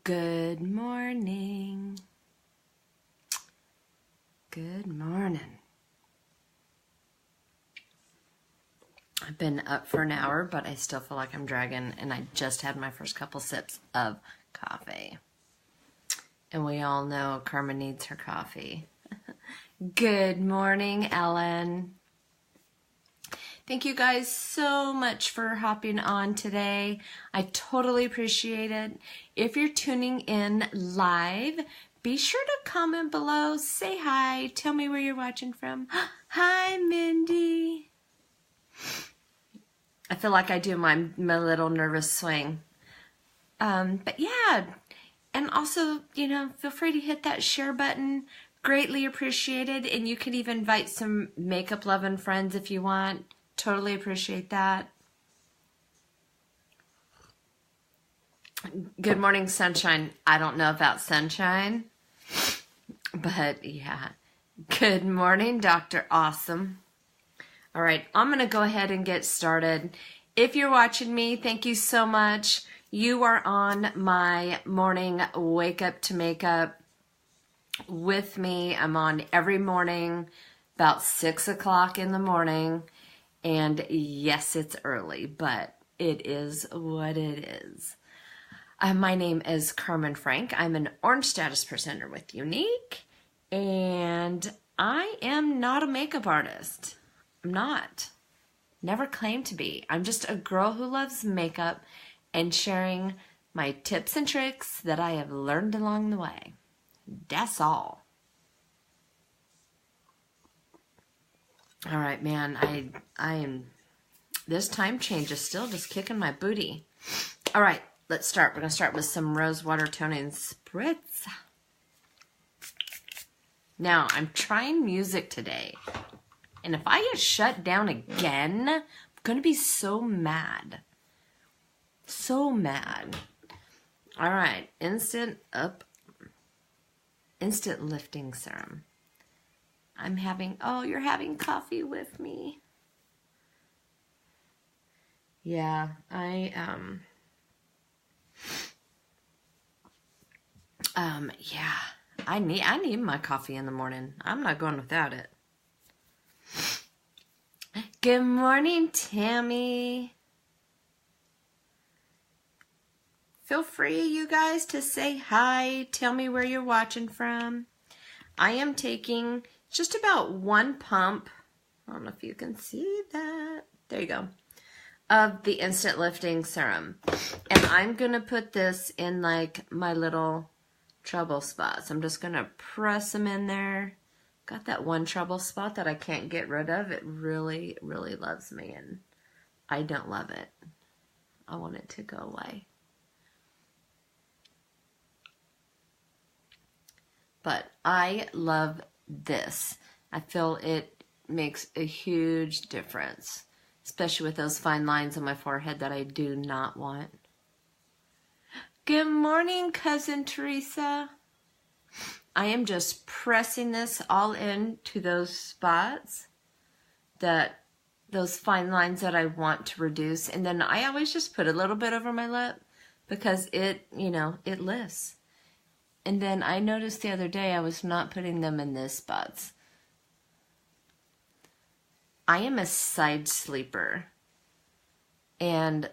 Good morning. Good morning. I've been up for an hour, but I still feel like I'm dragging, and I just had my first couple sips of coffee. And we all know Carmen needs her coffee. Good morning, Ellen. Thank you guys so much for hopping on today. I totally appreciate it. If you're tuning in live, be sure to comment below, say hi, tell me where you're watching from. Hi, Mindy. I feel like I do my little nervous swing. But yeah, and also, feel free to hit that share button. Greatly appreciated. And you can even invite some makeup loving friends if you want. Totally appreciate that. Good morning, sunshine. I don't know about sunshine, but yeah. Good morning, Dr. Awesome. All right, I'm going to go ahead and get started. If you're watching me, thank you so much. You are on my morning wake up to makeup with me. I'm on every morning about 6 o'clock in the morning. And yes, it's early, but it is what it is. My name is Carmen Frank. I'm an orange status presenter with Unique, and I am not a makeup artist. I'm not. Never claimed to be. I'm just a girl who loves makeup and sharing my tips and tricks that I have learned along the way. That's all. All right, man, I am, this time change is still just kicking my booty. All right, let's start. We're going to start with some rose water toning spritz. Now, I'm trying music today. And if I get shut down again, I'm going to be so mad. So mad. All right, instant lifting serum. You're having coffee with me. Yeah, I need my coffee in the morning. I'm not going without it. Good morning, Tammy. Feel free, you guys, to say hi. Tell me where you're watching from. I am taking just about one pump, I don't know if you can see that, there you go, of the Instant Lifting Serum. And I'm going to put this in like my little trouble spots. I'm just going to press them in there. Got that one trouble spot that I can't get rid of. It really, really loves me, and I don't love it. I want it to go away. But I love this. I feel it makes a huge difference, especially with those fine lines on my forehead that I do not want. Good morning, Cousin Teresa. I am just pressing this all into those spots, those fine lines that I want to reduce. And then I always just put a little bit over my lip because it lifts. And then I noticed the other day I was not putting them in these spots. I am a side sleeper. And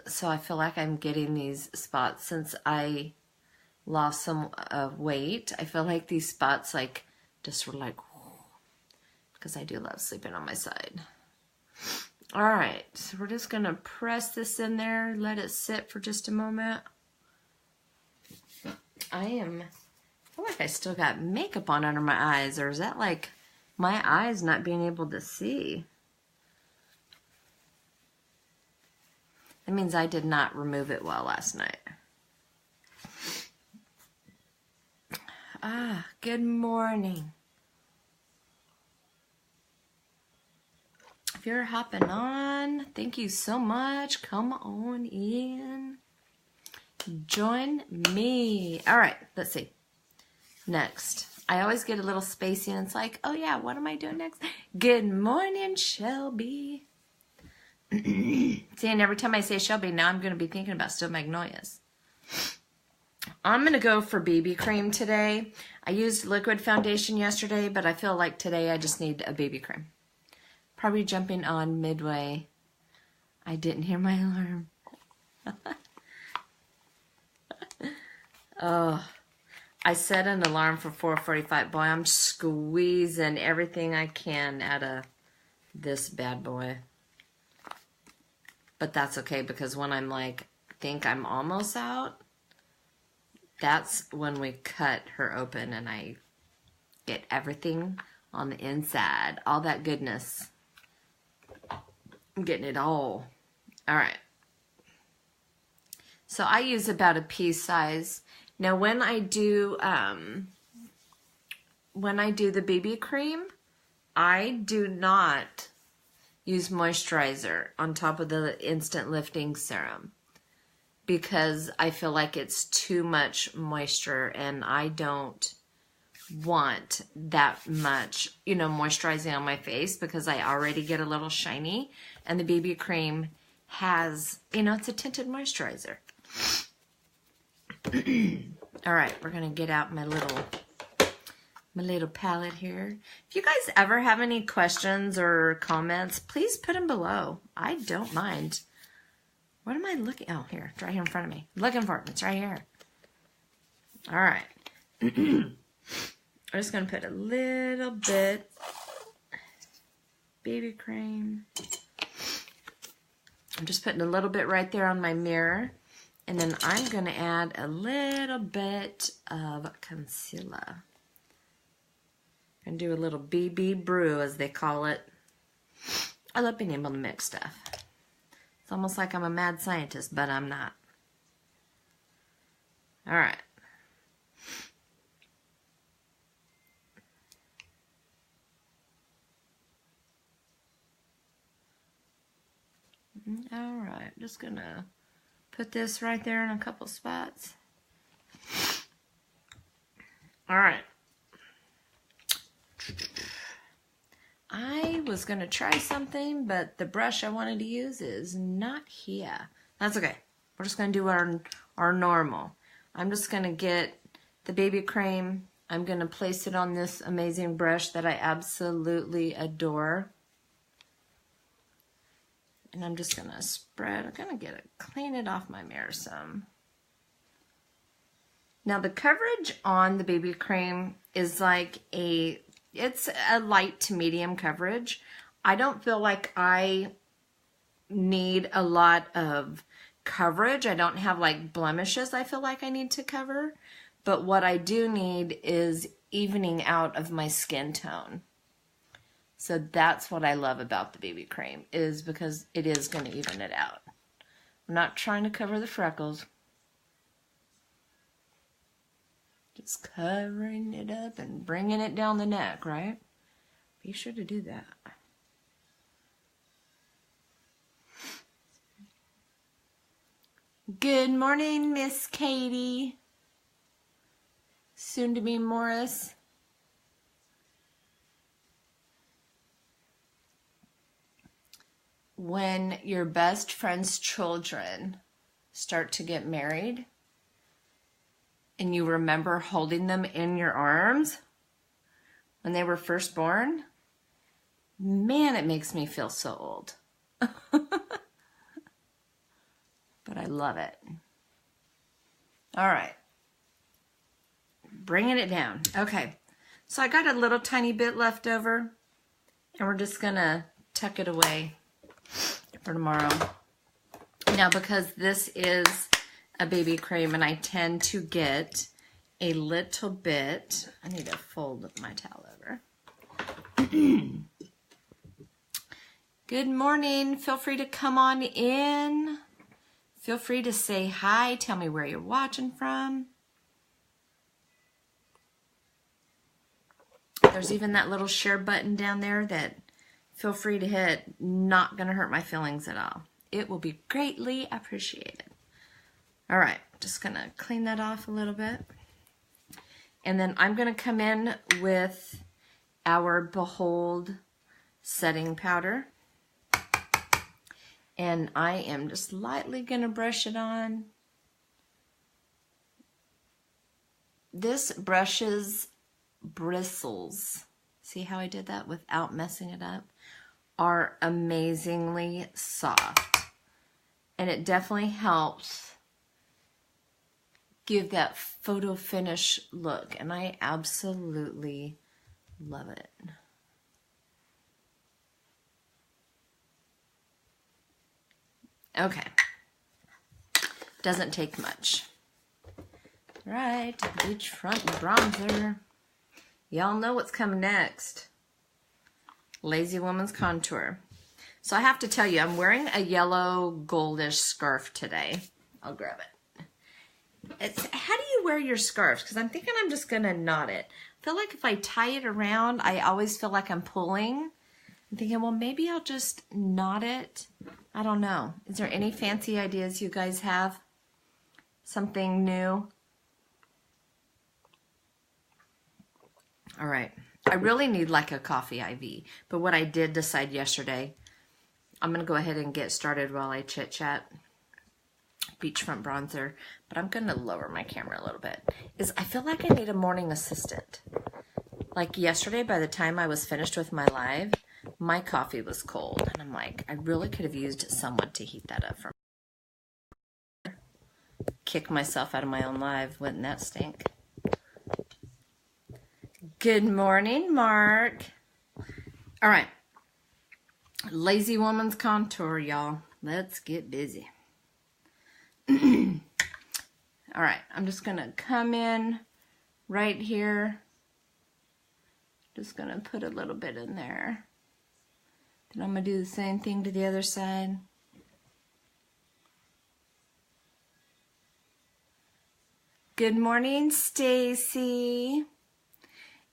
so I feel like I'm getting these spots since I lost some weight. I feel like these spots just were because I do love sleeping on my side. All right, so we're just going to press this in there, let it sit for just a moment. I feel like I still got makeup on under my eyes, or is that like my eyes not being able to see? That means I did not remove it well last night. Good morning. If you're hopping on, thank you so much. Come on in. Join me. All right, let's see. Next. I always get a little spacey and it's like, oh yeah, what am I doing next? Good morning, Shelby. See, and every time I say Shelby, now I'm going to be thinking about Still Magnolias. I'm going to go for BB cream today. I used liquid foundation yesterday, but I feel like today I just need a BB cream. Probably jumping on midway. I didn't hear my alarm. Oh, I set an alarm for 4:45. Boy, I'm squeezing everything I can out of this bad boy. But that's okay, because when I'm like, think I'm almost out, that's when we cut her open and I get everything on the inside. All that goodness. I'm getting it all. All right. So I use about a pea size. Now when I do the BB cream, I do not use moisturizer on top of the instant lifting serum, because I feel like it's too much moisture and I don't want that much, moisturizing on my face, because I already get a little shiny, and the BB cream has, it's a tinted moisturizer. All right, we're going to get out my little palette here. If you guys ever have any questions or comments, please put them below. I don't mind. What am I looking? Oh, here. It's right here in front of me. I'm looking for it. It's right here. All right. I'm just going to put a little bit BB cream. I'm just putting a little bit right there on my mirror. And then I'm going to add a little bit of concealer. And do a little BB brew, as they call it. I love being able to mix stuff. It's almost like I'm a mad scientist, but I'm not. All right. All right, just gonna put this right there in a couple spots. All right. I was gonna try something, but the brush I wanted to use is not here. That's okay. We're just gonna do our normal. I'm just gonna get the BB cream. I'm gonna place it on this amazing brush that I absolutely adore. And I'm just gonna spread. I'm gonna clean it off my mirror some. Now the coverage on the BB cream is like it's a light to medium coverage. I don't feel like I need a lot of coverage. I don't have like blemishes I feel like I need to cover. But what I do need is evening out of my skin tone. So that's what I love about the BB cream, is because it is going to even it out. I'm not trying to cover the freckles. Just covering it up and bringing it down the neck, right? Be sure to do that. Good morning, Miss Katie. Soon to be Morris. When your best friend's children start to get married and you remember holding them in your arms when they were first born, man, it makes me feel so old. But I love it. All right. Bringing it down. Okay. So I got a little tiny bit left over, and we're just going to tuck it away for tomorrow. Now, because this is a BB cream and I tend to get a little bit, I need to fold my towel over. Good morning. Feel free to come on in. Feel free to say hi. Tell me where you're watching from. There's even that little share button down there that feel free to hit. Not going to hurt my feelings at all. It will be greatly appreciated. All right, just going to clean that off a little bit. And then I'm going to come in with our Behold setting powder. And I am just lightly going to brush it on. this brush's bristles, see how I did that without messing it up, are amazingly soft. And it definitely helps give that photo finish look. And I absolutely love it. Okay. Doesn't take much. Right, beachfront bronzer. Y'all know what's coming next. Lazy Woman's Contour. So I have to tell you, I'm wearing a yellow goldish scarf today. I'll grab it. How do you wear your scarves? Because I'm thinking I'm just going to knot it. I feel like if I tie it around, I always feel like I'm pulling. I'm thinking, well, maybe I'll just knot it. I don't know. Is there any fancy ideas you guys have? Something new? All right. I really need like a coffee IV. But what I did decide yesterday, I'm going to go ahead and get started while I chit chat. Beachfront bronzer. But I'm going to lower my camera a little bit. I feel like I need a morning assistant. Like yesterday, by the time I was finished with my live, my coffee was cold. And I'm like, I really could have used someone to heat that up for me. Kick myself out of my own live. Wouldn't that stink? Good morning, Mark. All right. Lazy Woman's Contour, y'all. Let's get busy. All right. I'm just going to come in right here. Just going to put a little bit in there. Then I'm going to do the same thing to the other side. Good morning, Stacy.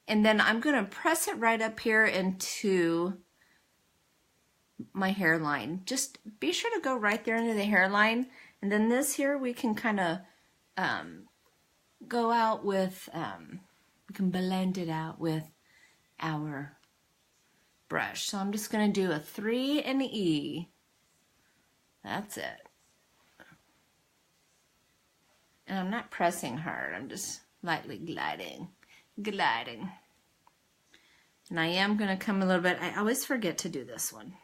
And then I'm going to press it right up here into my hairline. Just be sure to go right there into the hairline. And then this here, we can kind of go out with, we can blend it out with our brush. So I'm just going to do a 3 and E. That's it. And I'm not pressing hard. I'm just lightly gliding. And I am going to come a little bit. I always forget to do this one.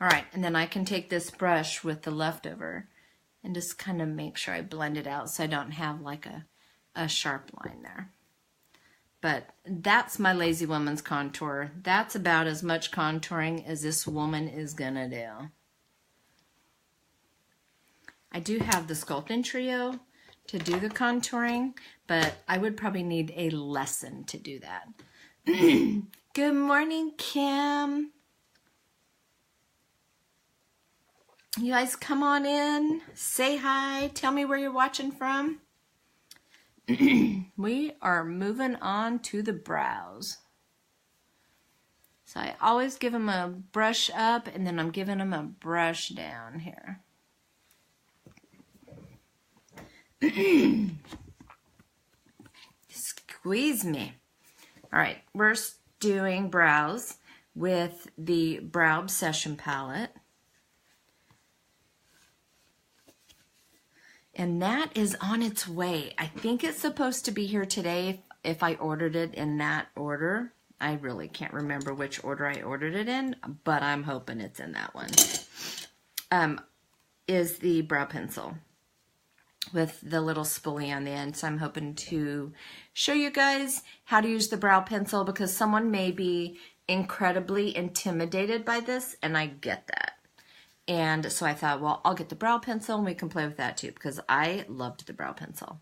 All right, and then I can take this brush with the leftover and just kind of make sure I blend it out so I don't have like a sharp line there. But that's my Lazy Woman's contour. That's about as much contouring as this woman is going to do. I do have the Sculpting Trio to do the contouring, but I would probably need a lesson to do that. Good morning, Kim. You guys come on in, say hi, tell me where you're watching from. We are moving on to the brows. So I always give them a brush up and then I'm giving them a brush down here. Squeeze me. All right, we're doing brows with the Brow Obsession palette. And that is on its way. I think it's supposed to be here today if I ordered it in that order. I really can't remember which order I ordered it in, but I'm hoping it's in that one. Is the brow pencil with the little spoolie on the end. So I'm hoping to show you guys how to use the brow pencil because someone may be incredibly intimidated by this, and I get that. And so I thought, well, I'll get the brow pencil and we can play with that too because I loved the brow pencil.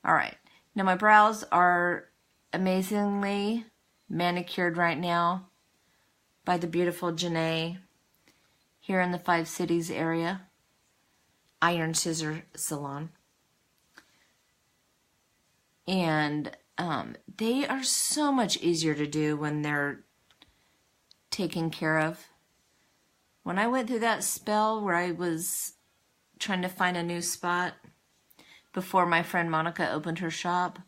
All right. Now my brows are amazingly manicured right now by the beautiful Janae here in the 5 Cities area. Iron Scissor Salon. And they are so much easier to do when they're taken care of. When I went through that spell where I was trying to find a new spot before my friend Monica opened her shop,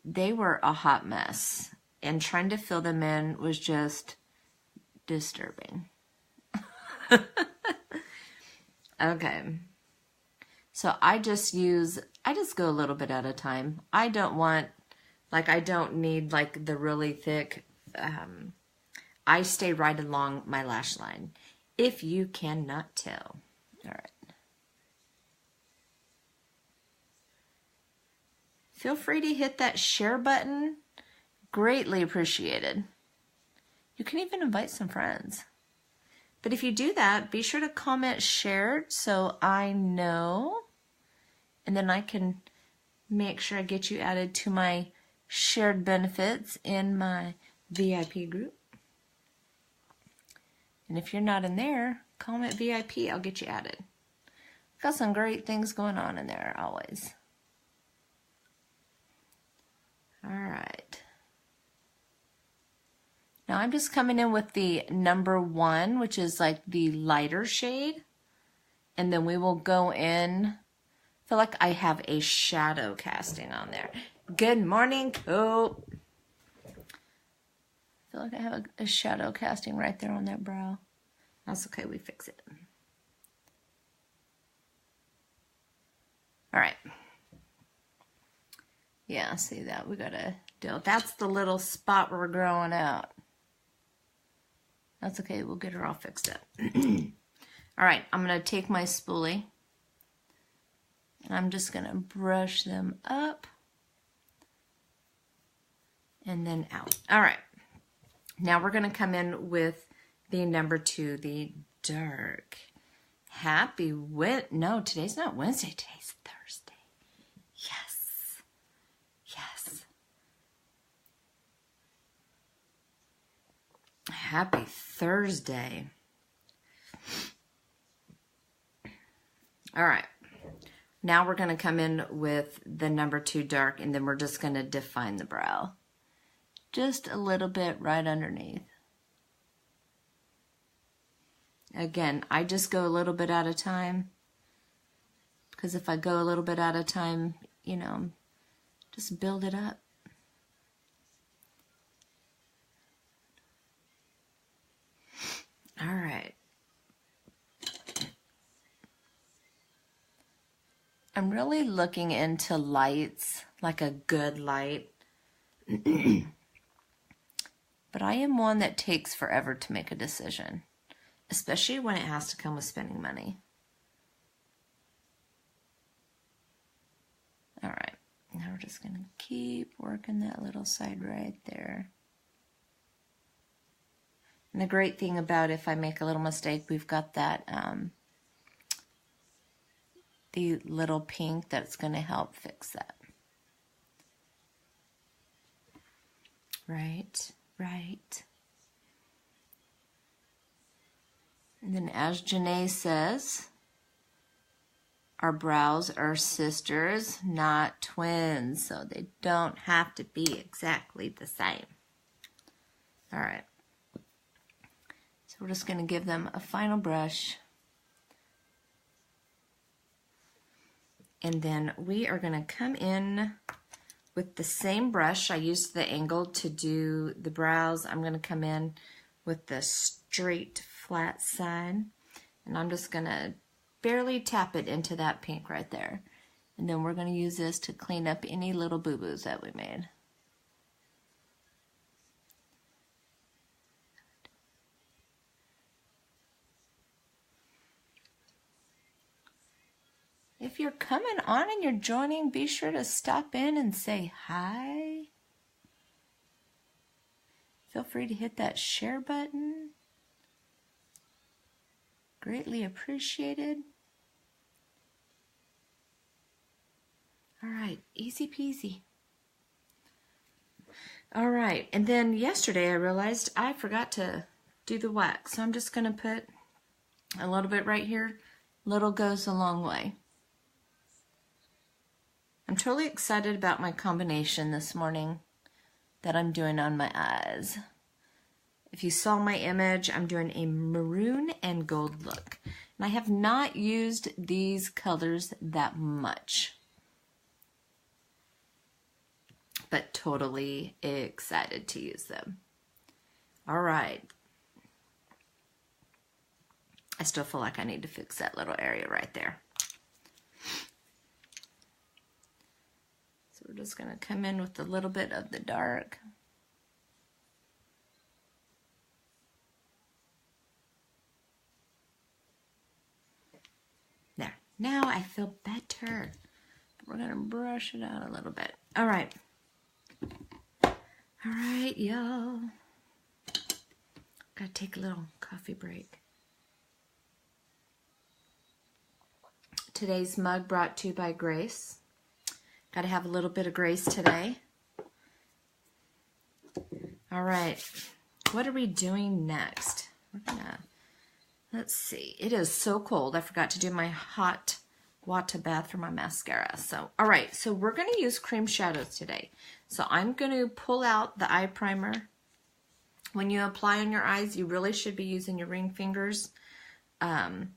they were a hot mess. And trying to fill them in was just disturbing. Okay. So I just go a little bit at a time. I don't need like the really thick, I stay right along my lash line, if you cannot tell. All right. Feel free to hit that share button. Greatly appreciated. You can even invite some friends. But if you do that, be sure to comment shared so I know. And then I can make sure I get you added to my shared benefits in my VIP group. And if you're not in there, comment VIP. I'll get you added. Got some great things going on in there always. All right. Now I'm just coming in with the number 1, which is like the lighter shade. And then we will go in. I feel like I have a shadow casting on there. Good morning, Cope. I feel like I have a shadow casting right there on that brow. That's okay, we fix it. All right. Yeah, see that? We gotta do. That's the little spot we're growing out. That's okay, we'll get her all fixed up. All right, I'm gonna take my spoolie and I'm just gonna brush them up and then out. All right, now we're gonna come in with the number 2, the dark. Happy no, today's not Wednesday, today's Thursday. Yes, yes. Happy Thursday. All right. Now we're going to come in with the number 2 dark, and then we're just going to define the brow. Just a little bit right underneath. Again, I just go a little bit at a time, because if I go a little bit at a time, you know, just build it up. All right. I'm really looking into lights, like a good light. But I am one that takes forever to make a decision, especially when it has to come with spending money. All right, now we're just going to keep working that little side right there. And the great thing about if I make a little mistake, we've got that the little pink that's going to help fix that. Right, right. And then as Janae says, our brows are sisters, not twins, so they don't have to be exactly the same. All right. So we're just going to give them a final brush. And then we are going to come in with the same brush. I used the angle to do the brows. I'm going to come in with the straight flat side. And I'm just going to barely tap it into that pink right there. And then we're going to use this to clean up any little boo-boos that we made. If you're coming on and you're joining, be sure to stop in and say hi. Feel free to hit that share button. Greatly appreciated. All right, easy peasy. All right, and then yesterday I realized I forgot to do the wax. So I'm just going to put a little bit right here. Little goes a long way. I'm totally excited about my combination this morning that I'm doing on my eyes. If you saw my image, I'm doing a maroon and gold look. And I have not used these colors that much, but totally excited to use them. All right. I still feel like I need to fix that little area right there. So we're just going to come in with a little bit of the dark. There. Now I feel better. We're going to brush it out a little bit. All right. All right, y'all. Got to take a little coffee break. Today's mug brought to you by Grace. Got to have a little bit of grace today. All right. What are we doing next? Let's see. It is so cold. I forgot to do my hot water bath for my mascara. So, all right. So we're going to use cream shadows today. So I'm going to pull out the eye primer. When you apply on your eyes, you really should be using your ring fingers. I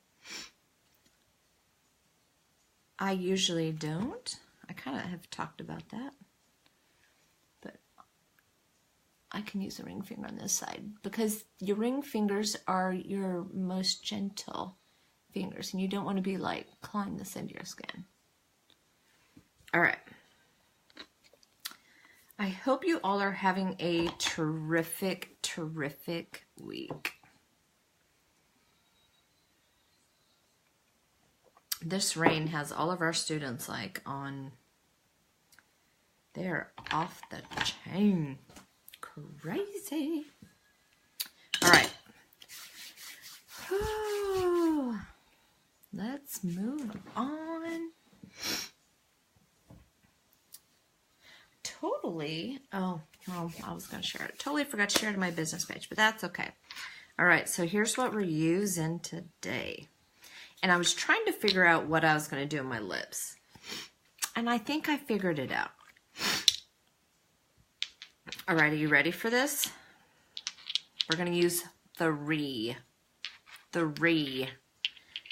usually don't. I kind of have talked about that. But I can use a ring finger on this side because your ring fingers are your most gentle fingers. And you don't want to be like clawing this into your skin. All right. I hope you all are having a terrific, terrific week. This rain has all of our students like on, they're off the chain. Crazy. All right. Whew. Let's move on. Totally. Oh, well, I was going to share it. Totally forgot to share it on my business page, but that's okay. All right. So here's what we're using today. And I was trying to figure out what I was going to do on my lips. And I think I figured it out. All right, are you ready for this? We're going to use three.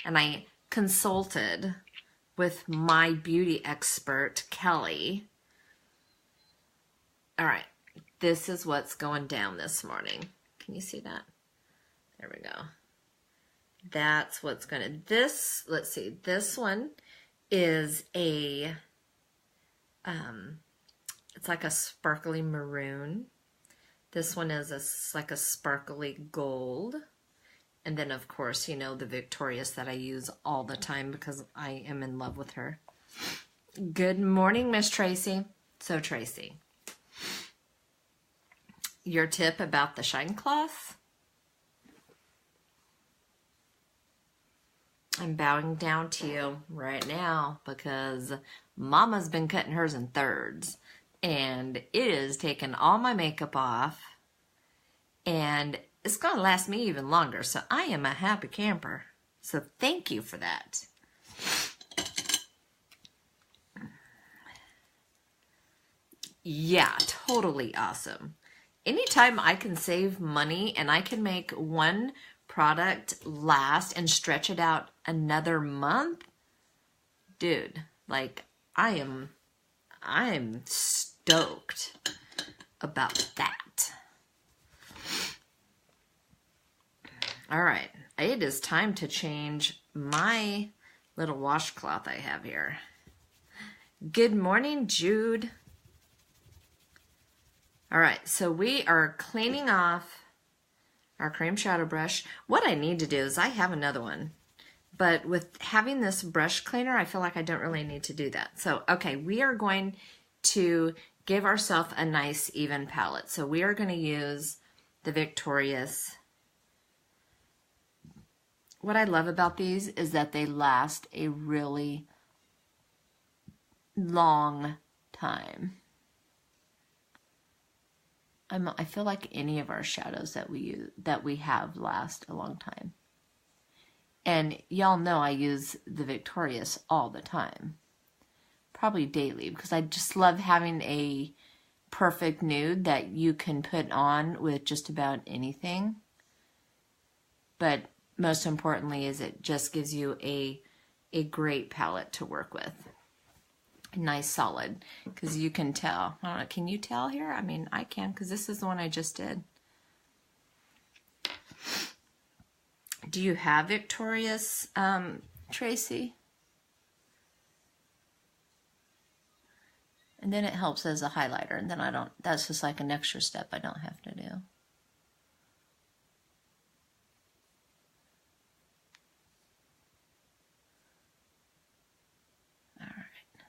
And I consulted with my beauty expert, Kelly. All right, this is what's going down this morning. Can you see that? There we go. That's what's going to, let's see, this one is a, it's like a sparkly maroon. This one is like a sparkly gold. And then, of course, you know, the Victorious that I use all the time because I am in love with her. Good morning, Miss Tracy. So, Tracy, your tip about the shine cloth? I'm bowing down to you right now because Mama's been cutting hers in thirds and it is taking all my makeup off and it's going to last me even longer. So I am a happy camper. So thank you for that. Yeah, totally awesome. Anytime I can save money and I can make one product last and stretch it out another month, dude, like I am stoked about that. All right, it is time to change my little washcloth I have here. Good morning, Jude. All right, so we are cleaning off our cream shadow brush. What I need to do is I have another one, but with having this brush cleaner, I feel like I don't really need to do that. So, okay, we are going to give ourselves a nice even palette. So we are going to use the Victorious. What I love about these is that they last a really long time. I feel like any of our shadows that we have last a long time. And y'all know I use the Victorious all the time. Probably daily because I just love having a perfect nude that you can put on with just about anything. But most importantly is it just gives you a great palette to work with. Nice solid, because you can tell. I don't know, can you tell here? I mean, I can, because this is the one I just did. Do you have Victorious, Tracy? And then it helps as a highlighter, and then I don't, that's just like an extra step I don't have to do. All right.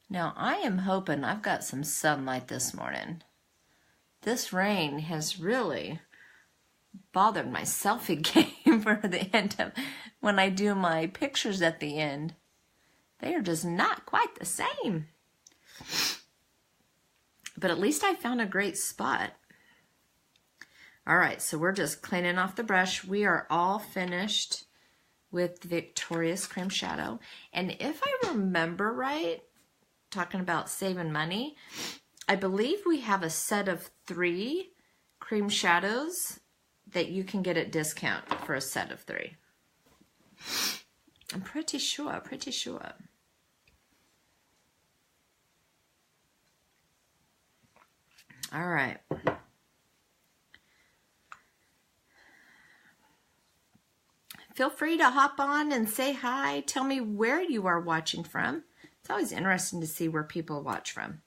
Now I am hoping I've got some sunlight this morning. This rain has really bothered my selfie game for the end of when I do my pictures at the end. They are just not quite the same. But at least I found a great spot. All right, so we're just cleaning off the brush. We are all finished with Victoria's Cream Shadow. And if I remember right, talking about saving money, I believe we have a set of 3 cream shadows that you can get at discount for a set of 3. I'm pretty sure. All right. Feel free to hop on and say hi. Tell me where you are watching from. It's always interesting to see where people watch from.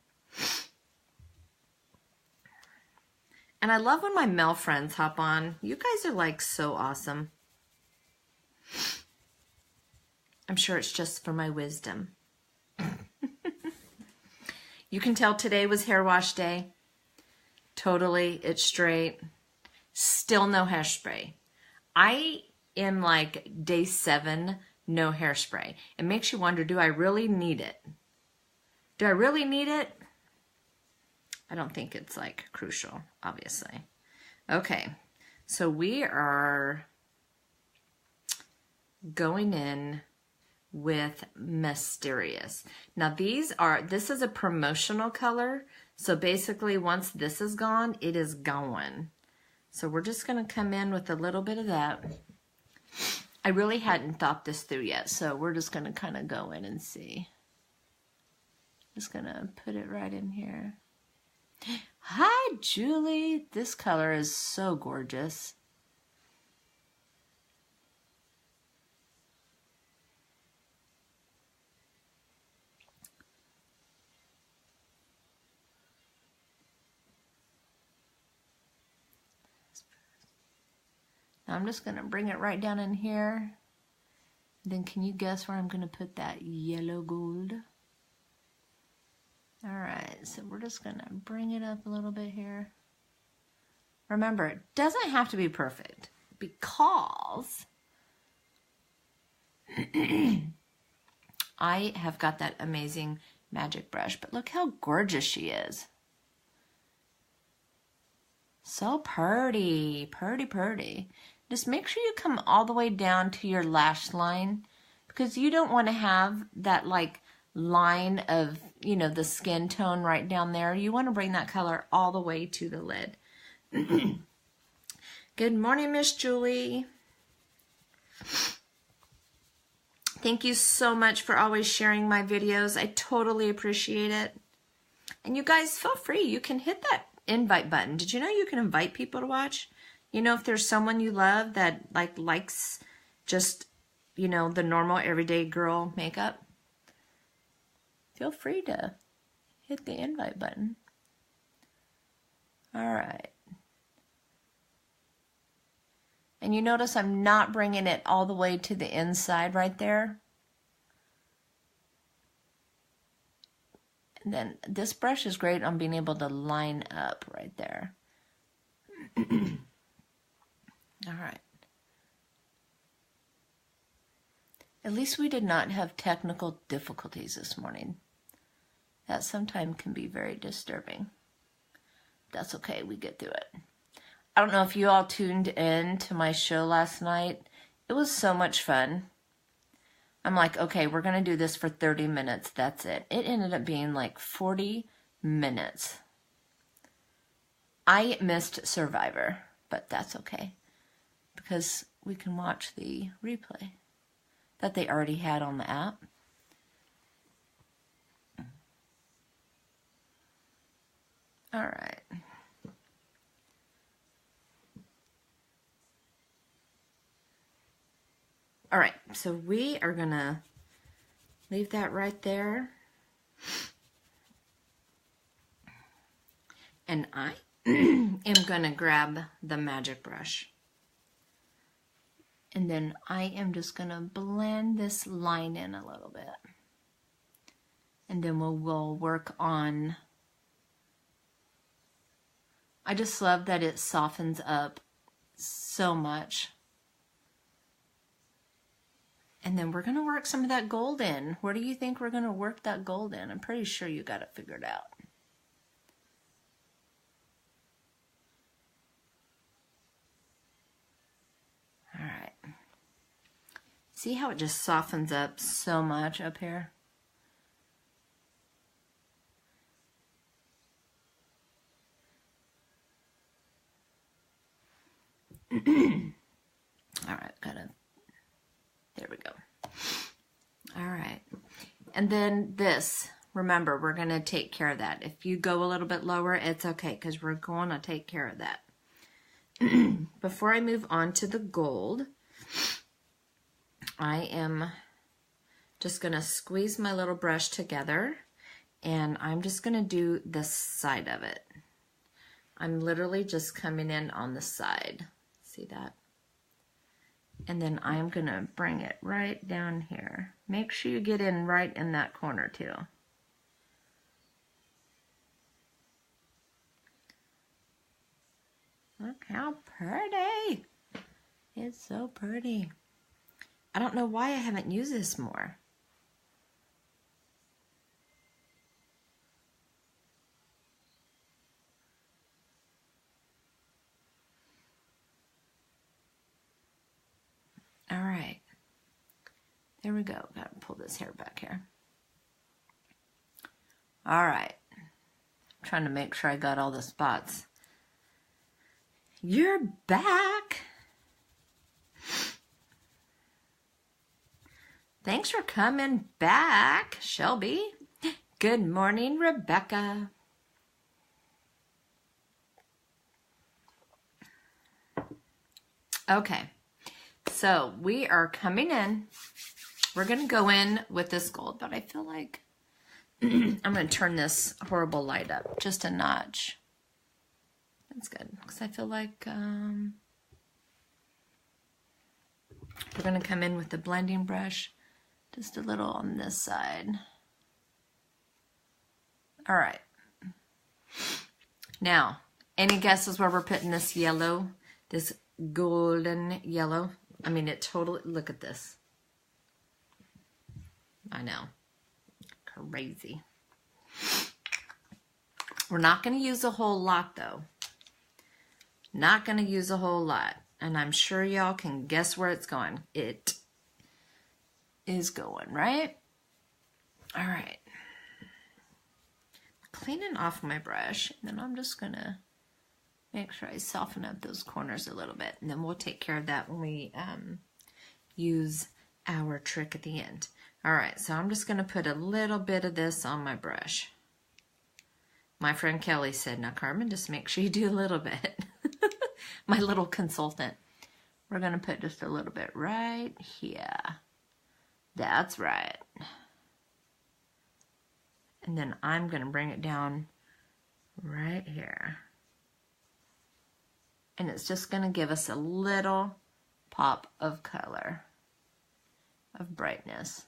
And I love when my male friends hop on. You guys are like so awesome. I'm sure it's just for my wisdom. You can tell today was hair wash day. Totally, it's straight. Still no hairspray. I am like day 7, no hairspray. It makes you wonder, do I really need it? Do I really need it? I don't think it's like crucial, obviously. Okay, so we are going in with Mysterious. Now this is a promotional color. So basically once this is gone, it is gone. So we're just gonna come in with a little bit of that. I really hadn't thought this through yet, so we're just gonna kind of go in and see. Just gonna put it right in here. Hi, Julie. This color is so gorgeous. Now I'm just going to bring it right down in here. Then can you guess where I'm going to put that yellow gold? All right, so we're just going to bring it up a little bit here. Remember, it doesn't have to be perfect because I have got that amazing magic brush, but look how gorgeous she is. So pretty, pretty. Just make sure you come all the way down to your lash line because you don't want to have that like line of, you know, the skin tone right down there. You want to bring that color all the way to the lid. Good morning, Miss Julie. Thank you so much for always sharing my videos. I totally appreciate it. And you guys, feel free. You can hit that invite button. Did you know you can invite people to watch? You know, if there's someone you love that likes just, you know, the normal everyday girl makeup, feel free to hit the invite button. All right. And you notice I'm not bringing it all the way to the inside right there. And then this brush is great on being able to line up right there. All right. At least we did not have technical difficulties this morning. That sometimes can be very disturbing. That's okay, we get through it. I don't know if you all tuned in to my show last night. It was so much fun. I'm like, okay, we're going to do this for 30 minutes. That's it. It ended up being like 40 minutes. I missed Survivor, but that's okay because we can watch the replay that they already had on the app. All right. All right, so we are gonna Leave that right there. And I am going to grab the magic brush. And then I am just going to blend this line in a little bit. And then we'll work on, I just love that it softens up so much. And then we're going to work some of that gold in. Where do you think we're going to work that gold in? I'm pretty sure you got it figured out. All right. See how it just softens up so much up here? All right, there we go. All right. And then this, remember, we're going to take care of that. If you go a little bit lower, it's okay because we're going to take care of that. Before I move on to the gold, I am just going to squeeze my little brush together, and I'm just going to do the side of it. I'm literally just coming in on the side. See that? And then I'm going to bring it right down here. Make sure you get in right in that corner too. Look how pretty. It's so pretty. I don't know why I haven't used this more. All right. There we go. Got to pull this hair back here. All right. I'm trying to make sure I got all the spots. You're back. Thanks for coming back, Shelby. Good morning, Rebecca. Okay, so we are coming in. We're going to go in with this gold, but I feel like I'm going to turn this horrible light up just a notch. That's good, because I feel like we're going to come in with the blending brush just a little on this side. All right. Now, any guesses where we're putting this yellow, this golden yellow? I mean, it totally, look at this. I know. Crazy. We're not going to use a whole lot, though. Not going to use a whole lot. And I'm sure y'all can guess where it's going. It is going, right? All right. Cleaning off my brush. And then I'm just going to make sure I soften up those corners a little bit. And then we'll take care of that when we use our trick at the end. All right. So I'm just going to put a little bit of this on my brush. My friend Kelly said, now Carmen, just make sure you do a little bit. My little consultant. We're going to put just a little bit right here. That's right. And then I'm going to bring it down right here. And it's just going to give us a little pop of color, of brightness.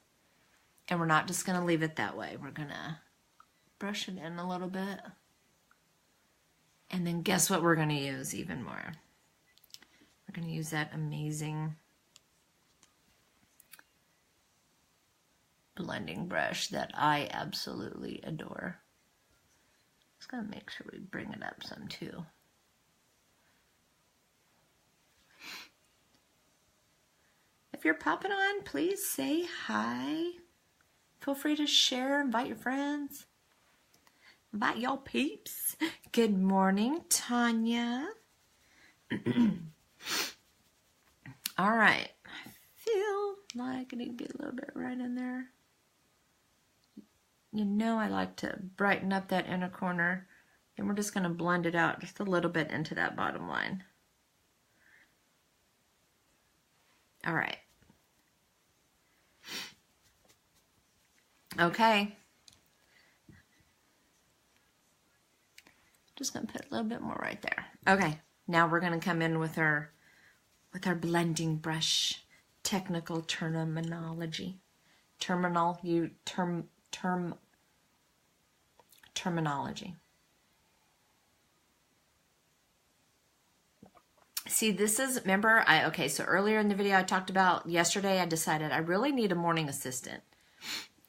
And we're not just going to leave it that way. We're going to brush it in a little bit. And then guess what we're going to use even more? We're going to use that amazing blending brush that I absolutely adore. Just going to make sure we bring it up some too. If you're popping on, please say hi. Feel free to share, invite your friends. Invite y'all peeps. Good morning, Tanya. All right. I feel like I need to get a little bit right in there. You know I like to brighten up that inner corner. And we're just going to blend it out just a little bit into that bottom line. All right. Okay. Just going to put a little bit more right there. Okay. Now we're going to come in with our blending brush. Technical terminology. Terminology. See, this is, remember, okay, so earlier in the video I talked about yesterday, I decided I really need a morning assistant.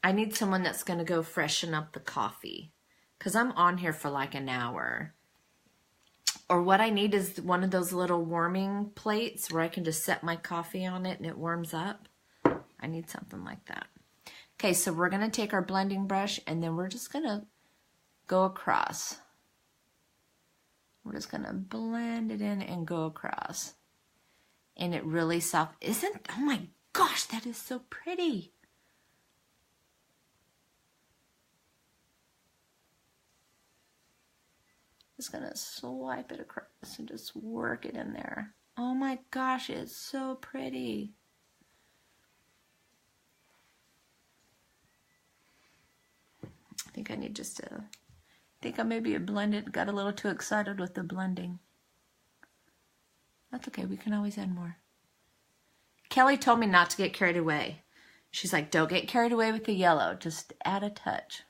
I need someone that's going to go freshen up the coffee because I'm on here for like an hour. Or what I need is one of those little warming plates where I can just set my coffee on it and it warms up. I need something like that. Okay, so we're going to take our blending brush and then we're just going to go across. We're just going to blend it in and go across. And it really soft. Oh my gosh, that is so pretty. Just going to swipe it across and just work it in there. Oh my gosh, it's so pretty. I think I need just to, I think I maybe blended, got a little too excited with the blending. That's okay, we can always add more. Kelly told me not to get carried away. She's like, don't get carried away with the yellow, just add a touch.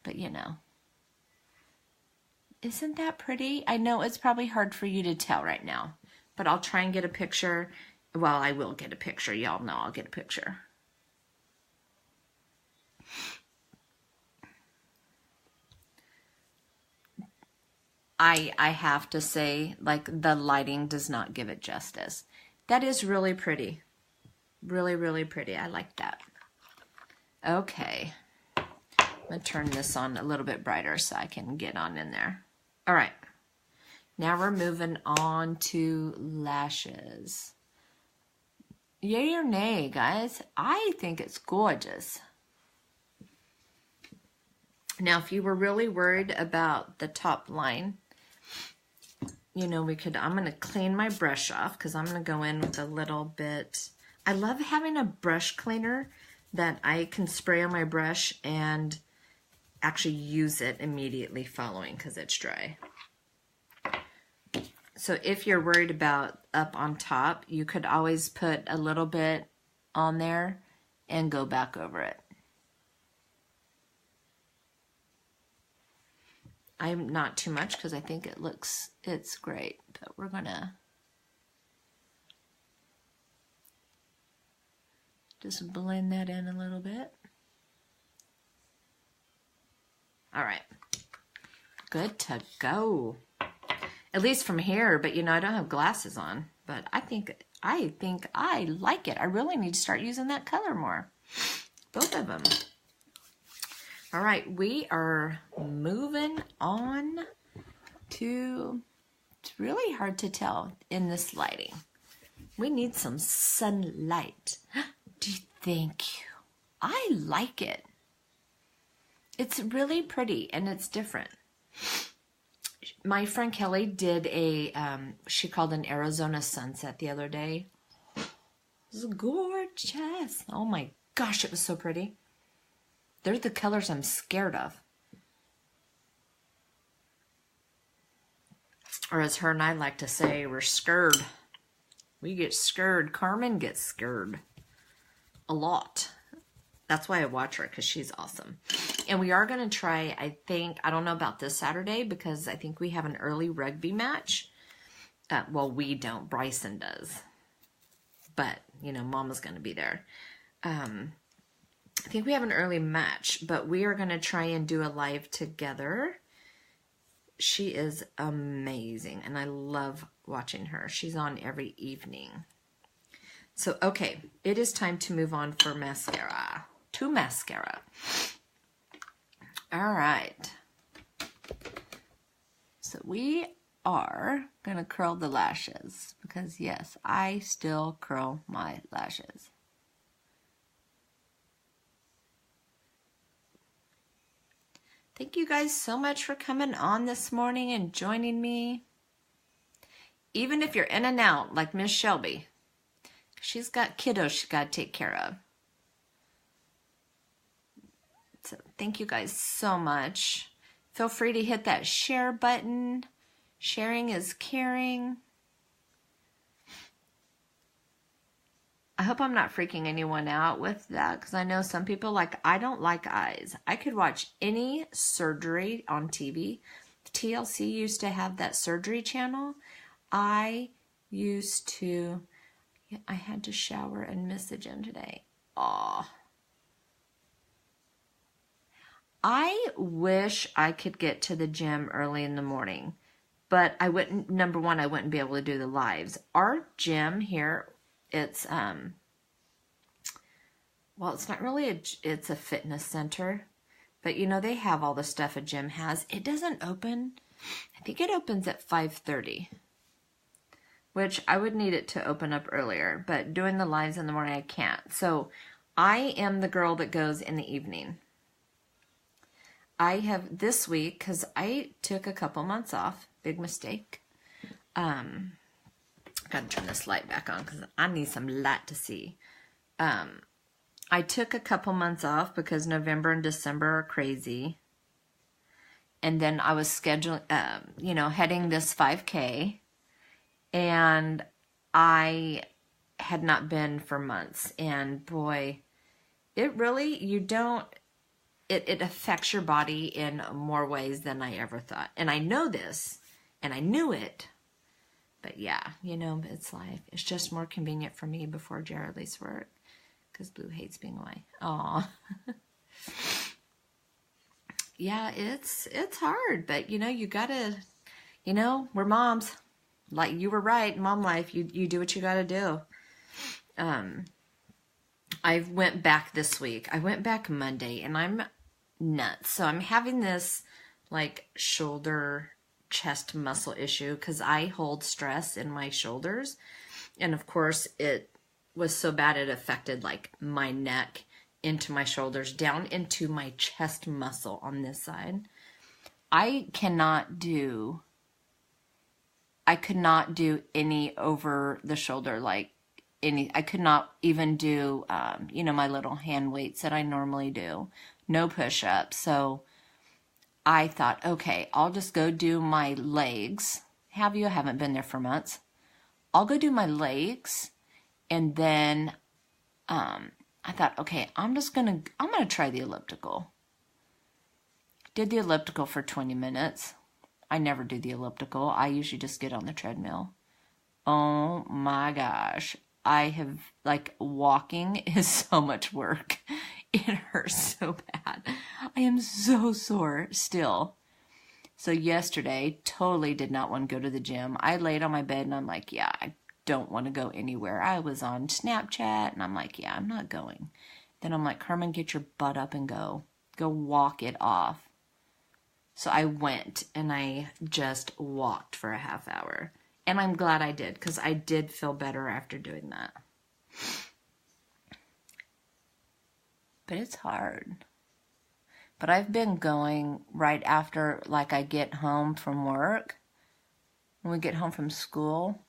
But you know. Isn't that pretty? I know it's probably hard for you to tell right now, but I'll try and get a picture. Well, I will get a picture. Y'all know I'll get a picture. I have to say, like, the lighting does not give it justice. That is really pretty. Really, really pretty. I like that. Okay. I'm going to turn this on a little bit brighter so I can get on in there. All right. Now we're moving on to lashes. Yay or nay, guys? I think it's gorgeous. Now, if you were really worried about the top line, you know, I'm going to clean my brush off because I'm going to go in with a little bit. I love having a brush cleaner that I can spray on my brush and actually use it immediately following because it's dry. So if you're worried about up on top, you could always put a little bit on there and go back over it. I'm not too much because I think it's great, but we're gonna just blend that in a little bit. All right, good to go. At least from here, but you know, I don't have glasses on, but I think I like it. I really need to start using that color more. Both of them. All right, we are moving on to, it's really hard to tell in this lighting. We need some sunlight. Thank you. I like it. It's really pretty and it's different. My friend Kelly did she called an Arizona sunset the other day. It was gorgeous. Oh my gosh, it was so pretty. They're the colors I'm scared of. Or as her and I like to say, we're scared. We get scared. Carmen gets scared a lot. That's why I watch her, because she's awesome. And we are going to try, I don't know about this Saturday, because I think we have an early rugby match. Well, we don't. Bryson does. But, you know, Mama's going to be there. I think we have an early match, but we are going to try and do a live together. She is amazing, and I love watching her. She's on every evening. So, okay, it is time to move on for mascara. To mascara. All right. So we are going to curl the lashes because, yes, I still curl my lashes. Thank you guys so much for coming on this morning and joining me. Even if you're in and out, like Miss Shelby, she's got kiddos she's got to take care of. So thank you guys so much. Feel free to hit that share button. Sharing is caring. I hope I'm not freaking anyone out with that, because I know some people, like, I don't like eyes. I could watch any surgery on TV. TLC used to have that surgery channel. I had to shower and miss the gym today. Aw. I wish I could get to the gym early in the morning, but I wouldn't, number one, I wouldn't be able to do the lives. Our gym here, it's, well, it's not really it's a fitness center, but you know, they have all the stuff a gym has. It doesn't open, I think it opens at 5:30, which I would need it to open up earlier, but doing the lives in the morning, I can't. So I am the girl that goes in the evening. I have this week, because I took a couple months off, big mistake. Gotta turn this light back on because I need some light to see. I took a couple months off because November and December are crazy. And then I was scheduling, heading this 5K. And I had not been for months. And boy, it really, it affects your body in more ways than I ever thought. And I know this, and I knew it. But yeah, it's life. It's just more convenient for me before Jared leaves work, because Blue hates being away. Aw. Yeah, it's hard, but you gotta, we're moms. Like, you were right, mom life. You do what you gotta do. I went back this week. I went back Monday, and I'm nuts. So I'm having this like shoulder chest muscle issue because I hold stress in my shoulders, and of course it was so bad it affected like my neck into my shoulders down into my chest muscle on this side. I could not do any over the shoulder, like I could not even do my little hand weights that I normally do. No push-ups. So I thought, okay, I'll just go do my legs. I haven't been there for months. I'll go do my legs, and then I thought, okay, I'm gonna try the elliptical. Did the elliptical for 20 minutes. I never do the elliptical. I usually just get on the treadmill. Oh my gosh. Walking is so much work. It hurts so bad. I am so sore still. So yesterday, totally did not want to go to the gym. I laid on my bed and I'm like, yeah, I don't want to go anywhere. I was on Snapchat and I'm like, yeah, I'm not going. Then I'm like, Carmen, get your butt up and go. Go walk it off. So I went and I just walked for a half hour. And I'm glad I did, because I did feel better after doing that. But it's hard. But I've been going right after, like, I get home from work. When we get home from school,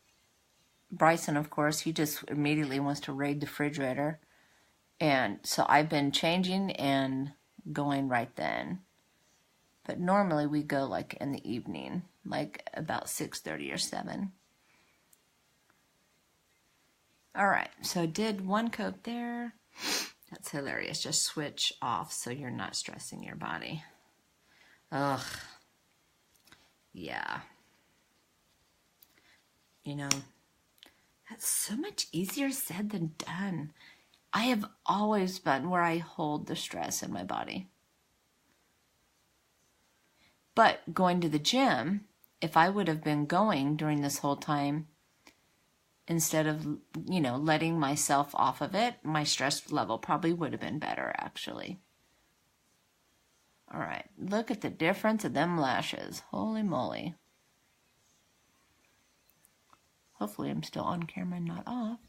Bryson, of course, he just immediately wants to raid the refrigerator. And so I've been changing and going right then. But normally we go like in the evening, like about 6:30 or 7. All right, so did one coat there. That's hilarious. Just switch off so you're not stressing your body. Ugh. Yeah. That's so much easier said than done. I have always been where I hold the stress in my body. But going to the gym, if I would have been going during this whole time, instead of, letting myself off of it, my stress level probably would have been better, actually. All right, look at the difference of them lashes. Holy moly. Hopefully I'm still on camera and not off.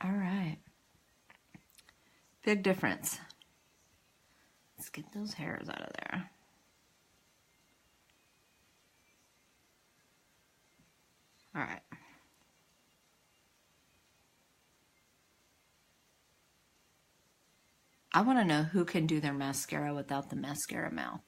All right. Big difference. Let's get those hairs out of there. All right. I want to know who can do their mascara without the mascara mouth.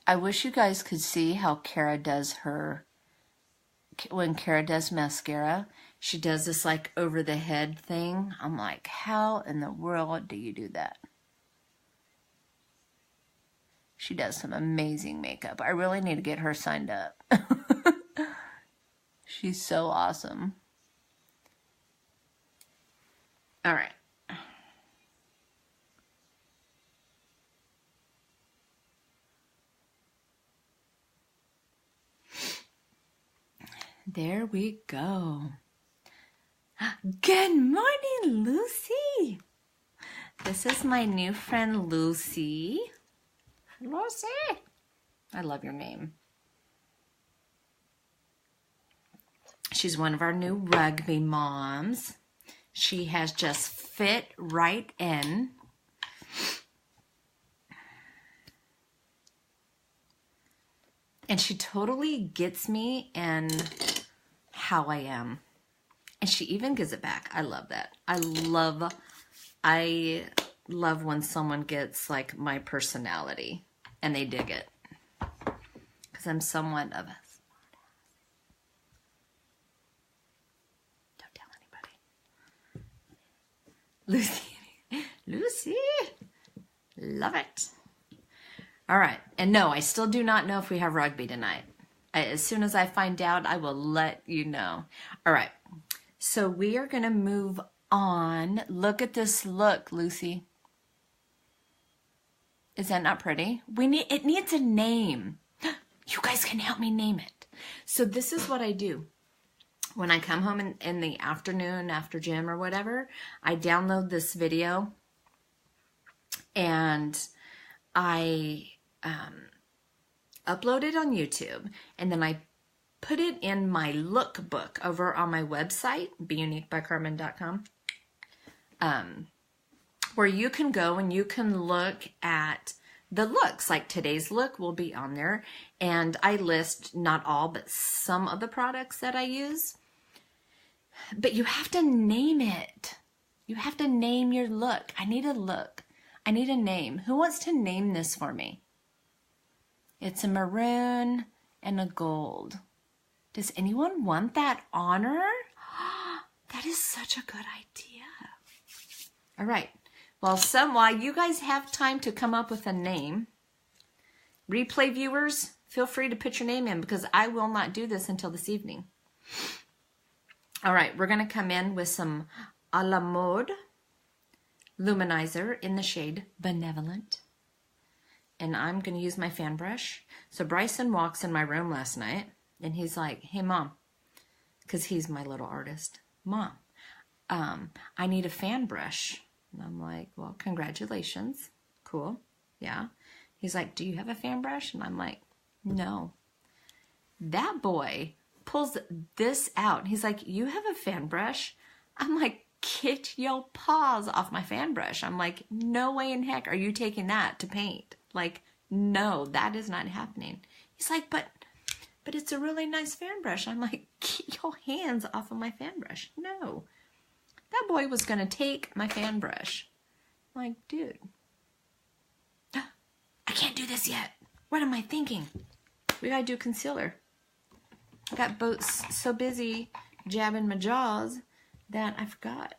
I wish you guys could see how Kara does her, when Kara does mascara, she does this like over the head thing. I'm like, how in the world do you do that? She does some amazing makeup. I really need to get her signed up. She's so awesome. All right. There we go. Good morning, Lucy. This is my new friend, Lucy. Lucy. I love your name. She's one of our new rugby moms. She has just fit right in. And she totally gets me in how I am. And she even gives it back. I love that. I love when someone gets like my personality and they dig it. Because I'm somewhat of a don't tell anybody. Lucy. Love it. All right. And no, I still do not know if we have rugby tonight. As soon as I find out, I will let you know. All right. So we are going to move on. Look at this look, Lucy. Is that not pretty? It needs a name. You guys can help me name it. So this is what I do. When I come home in the afternoon after gym or whatever, I download this video and I upload it on YouTube, and then I put it in my lookbook over on my website, beuniquebycarmen.com, where you can go and you can look at the looks. Like today's look will be on there, and I list not all, but some of the products that I use. But you have to name it. You have to name your look. I need a look. I need a name. Who wants to name this for me? It's a maroon and a gold. Does anyone want that honor? That is such a good idea. All right. Well, while you guys have time to come up with a name, replay viewers, feel free to put your name in because I will not do this until this evening. All right. We're going to come in with some a la mode luminizer in the shade Benevolent. And I'm going to use my fan brush. So Bryson walks in my room last night, and he's like, hey, Mom, because he's my little artist. Mom, I need a fan brush. And I'm like, well, congratulations. Cool. Yeah. He's like, do you have a fan brush? And I'm like, no. That boy pulls this out. He's like, you have a fan brush? I'm like, get your paws off my fan brush. I'm like, no way in heck are you taking that to paint. Like, no, that is not happening. He's like, but it's a really nice fan brush. I'm like, get your hands off of my fan brush. No. That boy was going to take my fan brush. I'm like, dude, I can't do this yet. What am I thinking? We got to do concealer. I got both so busy jabbing my jaws that I forgot.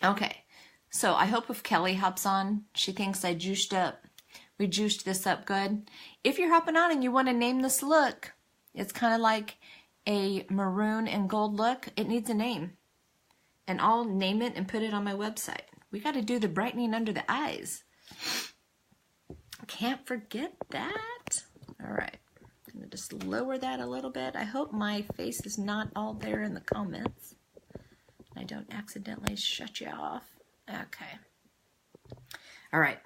Okay. So I hope if Kelly hops on, she thinks I juiced up. We juiced this up good. If you're hopping on and you want to name this look, it's kind of like a maroon and gold look. It needs a name. And I'll name it and put it on my website. We got to do the brightening under the eyes. Can't forget that. All right. I'm going to just lower that a little bit. I hope my face is not all there in the comments. I don't accidentally shut you off. Okay. All right.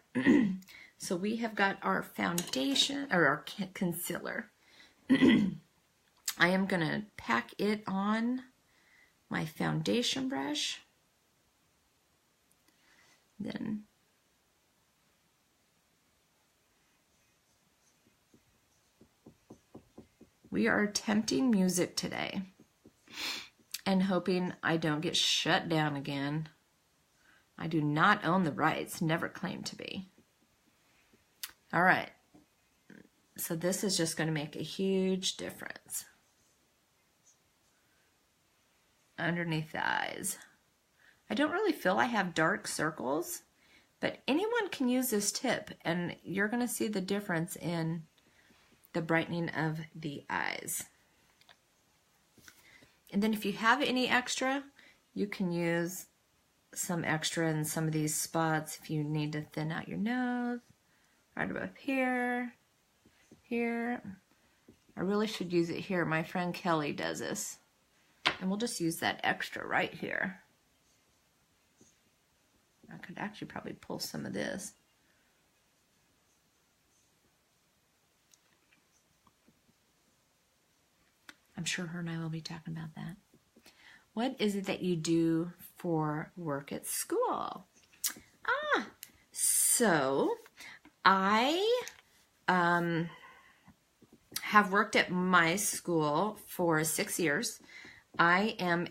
So we have got our foundation, or our concealer. I am going to pack it on my foundation brush. Then We are attempting music today and hoping I don't get shut down again. I do not own the rights, never claimed to be. All right. So this is just going to make a huge difference. Underneath the eyes. I don't really feel I have dark circles, but anyone can use this tip and you're going to see the difference in the brightening of the eyes. And then if you have any extra, you can use some extra in some of these spots if you need to thin out your nose. Right above here, here. I really should use it here. My friend Kelly does this. And we'll just use that extra right here. I could actually probably pull some of this. I'm sure her and I will be talking about that. What is it that you do for work at school? So I have worked at my school for 6 years. I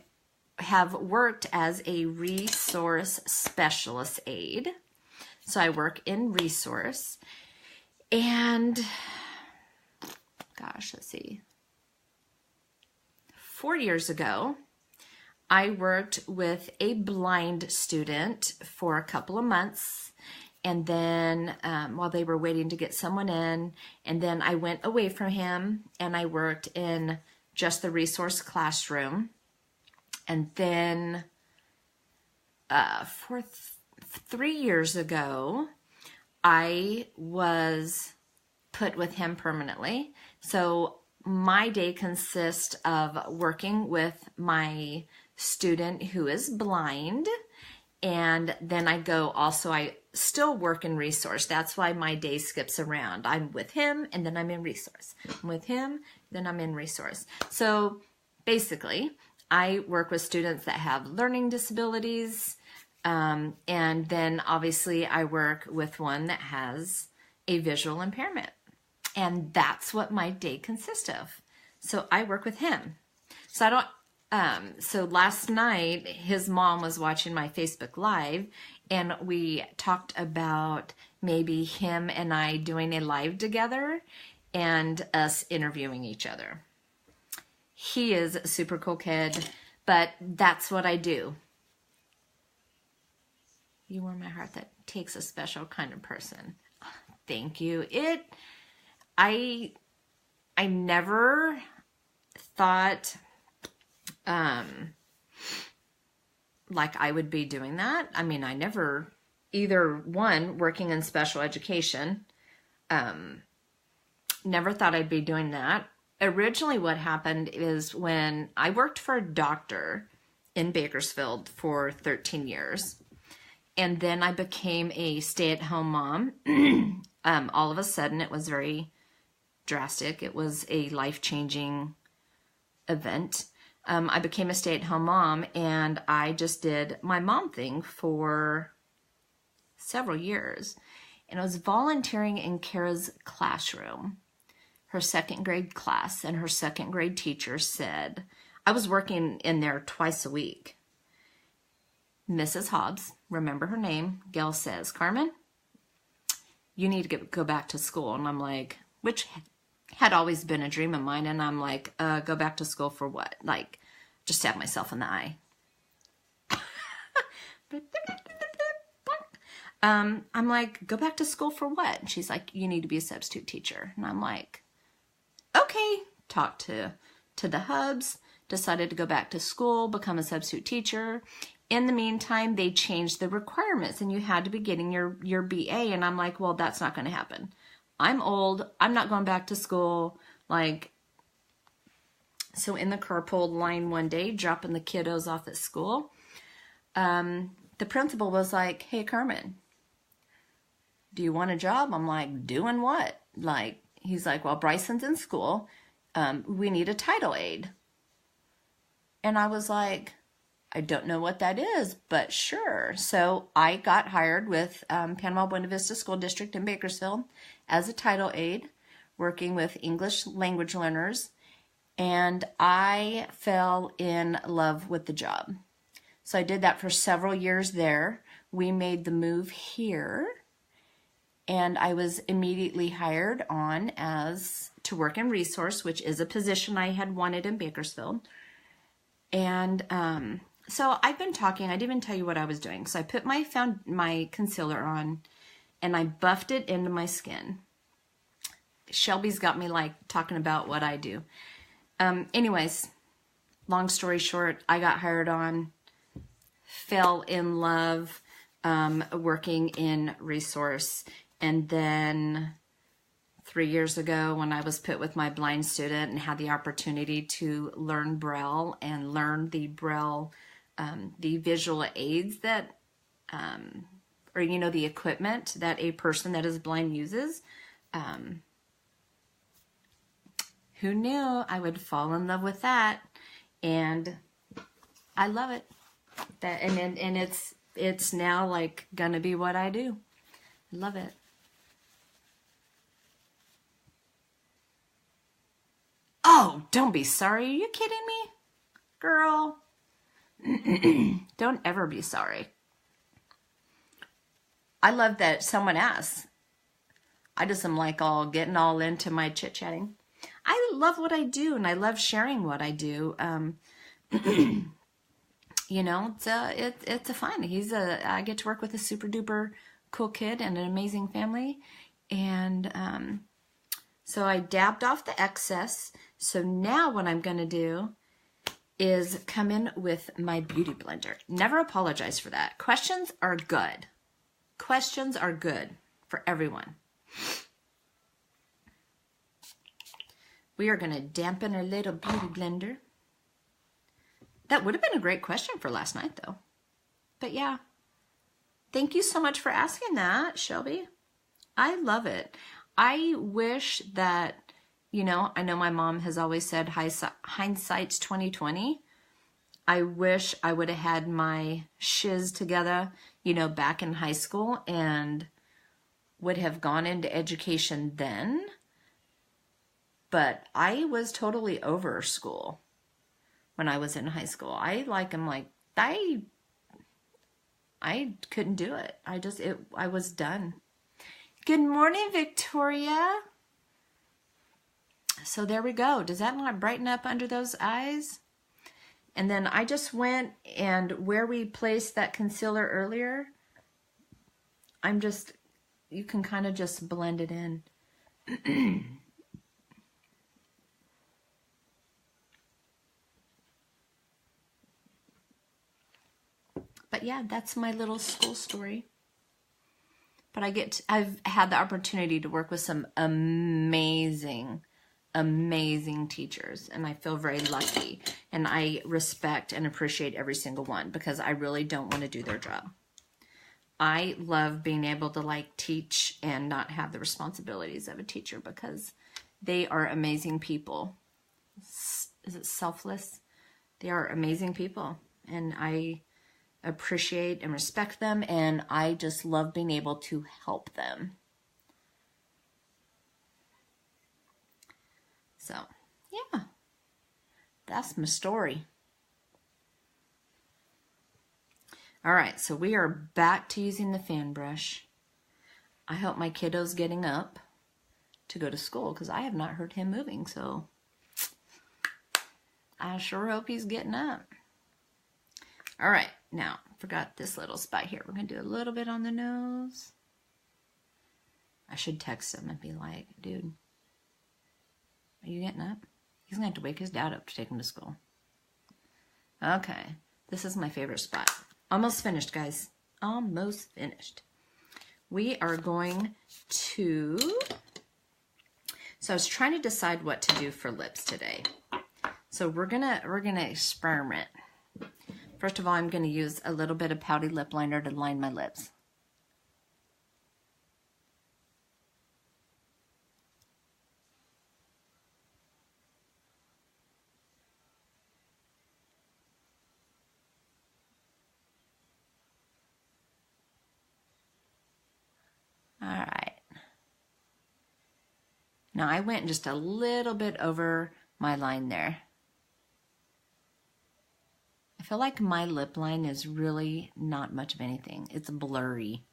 have worked as a resource specialist aide. So I work in resource. And, gosh, let's see. 4 years ago, I worked with a blind student for a couple of months. And then while they were waiting to get someone in, and then I went away from him and I worked in just the resource classroom. And then 3 years ago, I was put with him permanently. So my day consists of working with my student who is blind. And then I still work in resource. That's why my day skips around. I'm with him and then I'm in resource. I'm with him, then I'm in resource. So basically, I work with students that have learning disabilities. And then obviously I work with one that has a visual impairment. And that's what my day consists of. So I work with him. So last night, his mom was watching my Facebook Live, and we talked about maybe him and I doing a live together and us interviewing each other. He is a super cool kid, but that's what I do. You warm my heart. That takes a special kind of person. Thank you. I never thought like I would be doing that. I mean, I never, either one, working in special education, never thought I'd be doing that. Originally what happened is when I worked for a doctor in Bakersfield for 13 years, and then I became a stay-at-home mom. All of a sudden, it was very drastic. It was a life-changing event. I became a stay-at-home mom, and I just did my mom thing for several years. And I was volunteering in Kara's classroom, her second grade class, and her second grade teacher said, I was working in there twice a week. Mrs. Hobbs, remember her name, Gail says, Carmen, you need to go back to school. And I'm like, which had always been a dream of mine. And I'm like, go back to school for what? Like, just stab myself in the eye. I'm like, go back to school for what? And she's like, you need to be a substitute teacher. And I'm like, okay. Talked to the hubs, decided to go back to school, become a substitute teacher. In the meantime, they changed the requirements and you had to be getting your BA. And I'm like, well, that's not going to happen. I'm old. I'm not going back to school. Like, so in the carpool line one day, dropping the kiddos off at school, the principal was like, hey, Carmen, do you want a job? I'm like, doing what? Like, he's like, well, Bryson's in school. We need a title aide. And I was like, I don't know what that is, but sure. So I got hired with Panama Buena Vista School District in Bakersfield as a title aide, working with English language learners. and I fell in love with the job. So I did that for several years there. We made the move here, and I was immediately hired on as to work in resource, which is a position I had wanted in Bakersfield. And so I've been talking. I didn't even tell you what I was doing. So I put my concealer on, and I buffed it into my skin. Shelby's got me like talking about what I do. Anyways, long story short, I got hired on, fell in love working in resource. And then 3 years ago, when I was put with my blind student and had the opportunity to learn Braille and learn the Braille, the visual aids that, or the equipment that a person that is blind uses, who knew I would fall in love with that? And I love it. And it's now like gonna be what I do. I love it. Oh, don't be sorry. Are you kidding me? Girl. Don't ever be sorry. I love that someone asks. I just am like getting all into my chit-chatting. I love what I do, and I love sharing what I do. It's a fun. I get to work with a super duper cool kid and an amazing family. And so I dabbed off the excess. So now what I'm going to do is come in with my beauty blender. Never apologize for that. Questions are good. Questions are good for everyone. We are going to dampen our little beauty blender. That would have been a great question for last night, though. But yeah, thank you so much for asking that, Shelby. I love it. I wish that, I know my mom has always said hindsight's 20/20. I wish I would have had my shiz together, back in high school and would have gone into education then. But I was totally over school when I was in high school. I couldn't do it. I was done. Good morning, Victoria. So there we go. Does that not brighten up under those eyes? And then I just went and where we placed that concealer earlier, you can kind of just blend it in. But yeah, that's my little school story. But I've had the opportunity to work with some amazing teachers, and I feel very lucky, and I respect and appreciate every single one because I really don't want to do their job. I love being able to teach and not have the responsibilities of a teacher because they are amazing people. Is it selfless? They are amazing people, and I appreciate and respect them, and I just love being able to help them. So, yeah, that's my story. All right, so we are back to using the fan brush. I hope my kiddo's getting up to go to school because I have not heard him moving, so I sure hope he's getting up. All right, now, forgot this little spot here. We're going to do a little bit on the nose. I should text him and be like, dude, are you getting up? He's going to have to wake his dad up to take him to school. Okay, this is my favorite spot. Almost finished, guys. Almost finished. We are going to... So I was trying to decide what to do for lips today. So we're gonna experiment. First of all, I'm going to use a little bit of pouty lip liner to line my lips. All right. Now I went just a little bit over my line there. I feel like my lip line is really not much of anything. It's blurry.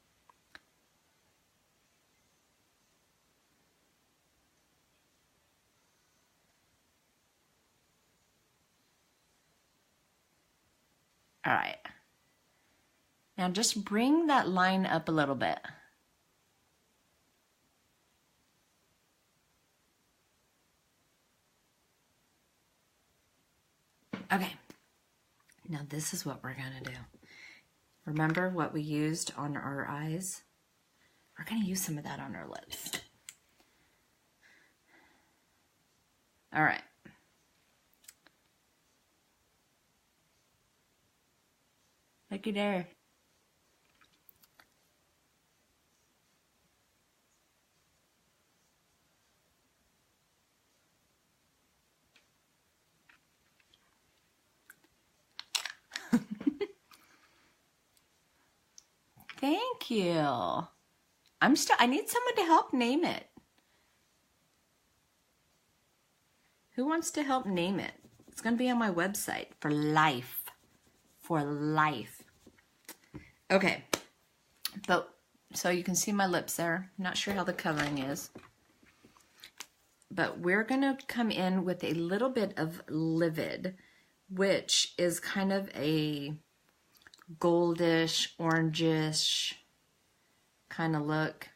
All right. Now just bring that line up a little bit. Okay. Now this is what we're going to do. Remember what we used on our eyes? We're going to use some of that on our lips. All right. Looky there. Thank you. I need someone to help name it. Who wants to help name it? It's going to be on my website for life. For life. Okay. So you can see my lips there. I'm not sure how the coloring is. But we're going to come in with a little bit of Livid, which is kind of a goldish, orangish kind of look.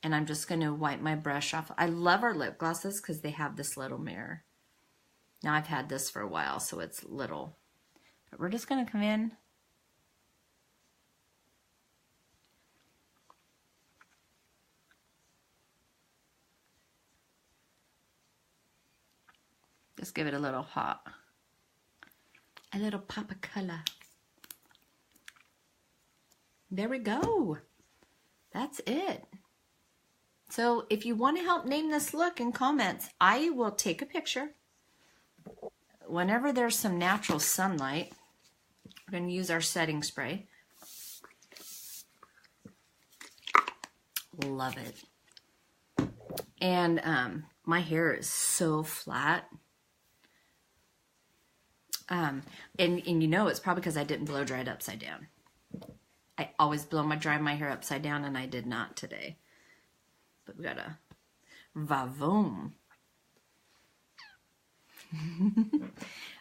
And I'm just going to wipe my brush off. I love our lip glosses because they have this little mirror. Now I've had this for a while, so it's little. But we're just going to come in. Just give it a little hot. A little pop of color. There we go. That's it. So if you want to help name this look in comments, I will take a picture. Whenever there's some natural sunlight, we're going to use our setting spray. Love it. And my hair is so flat. And you know it's probably because I didn't blow dry it upside down. I always dry my hair upside down, and I did not today. But we got a vavoom.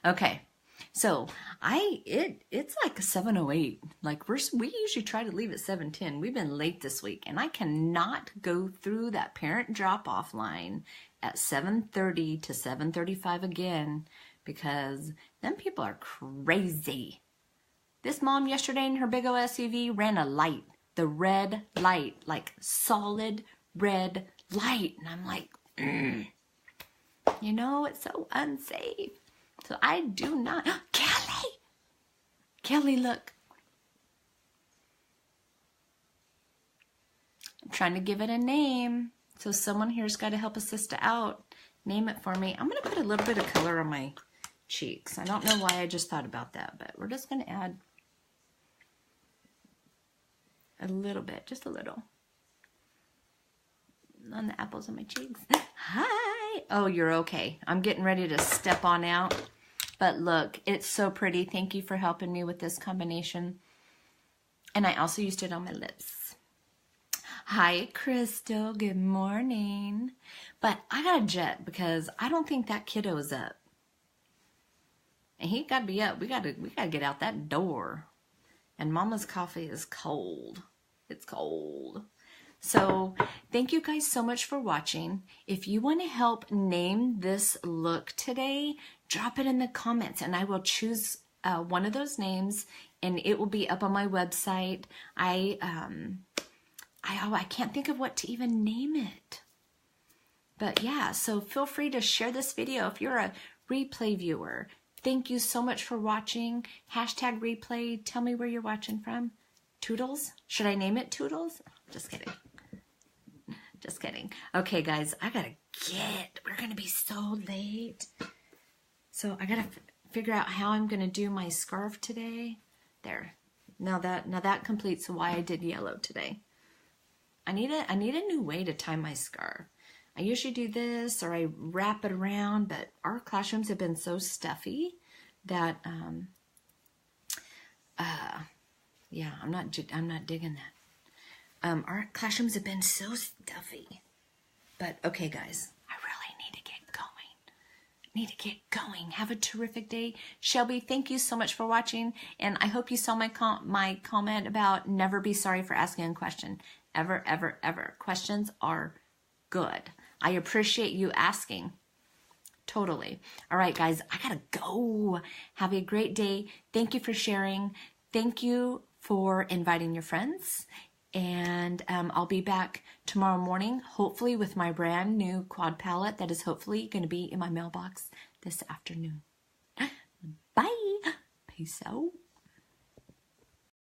Okay, so it's like 7:08. Like we usually try to leave at 7:10. We've been late this week, and I cannot go through that parent drop-off line at 7:30 to 7:35 again, because them people are crazy. This mom yesterday in her big old SUV ran a light, the red light, like solid red light. And I'm like, you know, it's so unsafe. So I do not. Kelly! Kelly, look. I'm trying to give it a name. So someone here's got to help a sister out. Name it for me. I'm going to put a little bit of color on my cheeks. I don't know why I just thought about that, but we're just going to add a little bit, just a little, on the apples of my cheeks. Hi! Oh, you're okay. I'm getting ready to step on out. But look, it's so pretty. Thank you for helping me with this combination. And I also used it on my lips. Hi, Crystal. Good morning. But I got to jet because I don't think that kiddo is up. And he got to be up. We got to get out that door. And Mama's coffee is cold. It's cold. So thank you guys so much for watching. If you want to help name this look today, drop it in the comments and I will choose one of those names and it will be up on my website. I can't think of what to even name it. But yeah, so feel free to share this video if you're a replay viewer. Thank you so much for watching. Hashtag replay. Tell me where you're watching from. Toodles? Should I name it Toodles? Just kidding. Just kidding. Okay, guys, I gotta get. We're gonna be so late. So I gotta figure out how I'm gonna do my scarf today. There. Now that completes why I did yellow today. I need a new way to tie my scarf. I usually do this or I wrap it around, but our classrooms have been so stuffy that, yeah, I'm not digging that. Our classrooms have been so stuffy. But okay, guys, I really need to get going. Have a terrific day. Shelby, thank you so much for watching. And I hope you saw my comment about never be sorry for asking a question. Ever, ever, ever. Questions are good. I appreciate you asking. Totally. All right, guys, I gotta go. Have a great day. Thank you for sharing. Thank you for inviting your friends. And I'll be back tomorrow morning, hopefully with my brand new quad palette that is hopefully going to be in my mailbox this afternoon. Bye. Peace out.